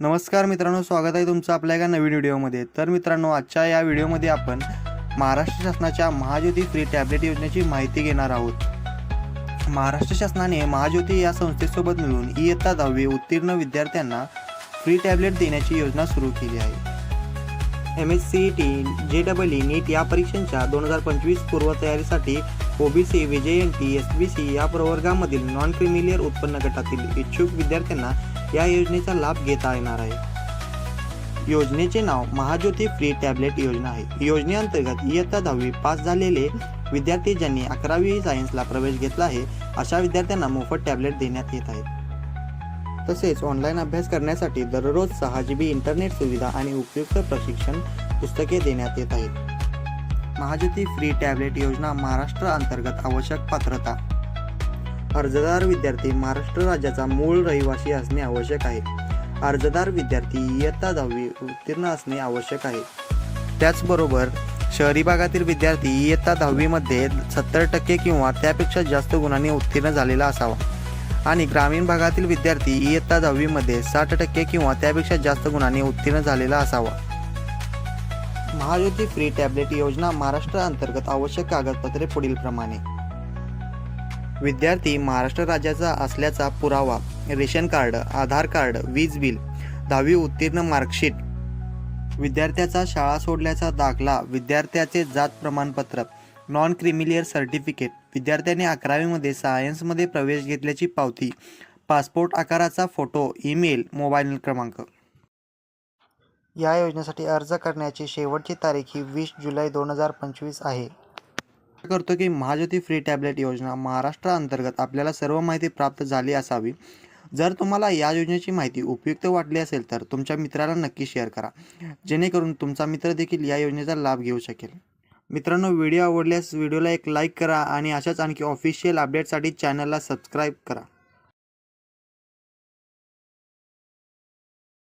नमस्कार मित्रांनो, स्वागत आहे तुमचं आपल्या एका नवीन व्हिडिओमध्ये। तर मित्रांनो, आजच्या या व्हिडिओमध्ये आपण महाराष्ट्र शासनाच्या महाज्योती फ्री टॅबलेट योजनेची माहिती घेणार आहोत। महाराष्ट्र शासनाने महाज्योती या संस्थेसोबत मिळून इयत्ता 10वी उत्तीर्ण विद्यार्थ्यांना फ्री टॅबलेट देण्याची योजना सुरू केली आहे। MSCET, JEE, नीट या परीक्षांच्या 2025 पूर्वतयारीसाठी OBC, VJNT, SBC या प्रवर्गामधील नॉन क्रिमिलियर उत्पन्न गटातील इच्छुक विद्यार्थ्यांना या योजनेचा लाभ घेता येणार आहे। योजनेचे नाव महाज्योती फ्री टॅबलेट योजना आहे। योजनेअंतर्गत इयत्ता 10वी पास झालेले विद्यार्थी ज्यांनी 11वी सायन्सला प्रवेश घेतला आहे अशा विद्यार्थ्यांना मोफत टॅबलेट देण्यात येत आहेत। तसेच ऑनलाईन अभ्यास करण्यासाठी दररोज 6 GB इंटरनेट सुविधा आणि उपयुक्त प्रशिक्षण पुस्तके देण्यात येत आहेत। महाज्योती फ्री टॅबलेट योजना महाराष्ट्र अंतर्गत आवश्यक पात्रता: अर्जदार विद्यार्थी महाराष्ट्र राज्याचा मूळ रहिवासी असणे आवश्यक आहे। अर्जदार विद्यार्थी इयत्ता 10वी उत्तीर्ण असणे आवश्यक आहे। त्याचबरोबर शहरी भागातील विद्यार्थी इयत्ता 10वी मध्ये 70% किंवा त्यापेक्षा जास्त गुणांनी उत्तीर्ण झालेला असावा आणि ग्रामीण भागातील विद्यार्थी इयत्ता 10वी मध्ये 60% किंवा त्यापेक्षा जास्त गुणांनी उत्तीर्ण झालेला असावा। महाज्योती फ्री टॅबलेट योजना महाराष्ट्र अंतर्गत आवश्यक कागदपत्रे पुढील प्रमाणे: विद्यार्थी महाराष्ट्र राज्याचा असल्याचा पुरावा, रेशन कार्ड, आधार कार्ड, वीज बिल, 10वी उत्तीर्ण मार्कशीट, विद्यार्थ्याचा शाळा सोडल्याचा दाखला, विद्यार्थ्याचे जात प्रमाणपत्र, नॉन क्रिमिलियर सर्टिफिकेट, विद्यार्थ्याने 11वी मध्ये सायन्समध्ये प्रवेश घेतल्याची पावती, पासपोर्ट आकाराचा फोटो, ईमेल, मोबाईल क्रमांक। या योजनेसाठी अर्ज करण्याची शेवटची तारीख ही 20 जुलै 2025 आहे। करतो की महाज्योती फ्री टॅबलेट योजना महाराष्ट्र अंतर्गत आपल्याला सर्व माहिती प्राप्त झाली असावी। जर तुम्हाला या योजनेची माहिती उपयुक्त वाटली असेल तर तुमच्या मित्राला नक्की शेअर करा, जेणेकरून तुमचा मित्र देखील या योजनेचा लाभ घेऊ शकेल। मित्रांनो, व्हिडिओ आवडल्यास व्हिडिओला एक लाईक करा आणि अशाच आणखी ऑफिशियल अपडेटसाठी चॅनलला सबस्क्राईब करा।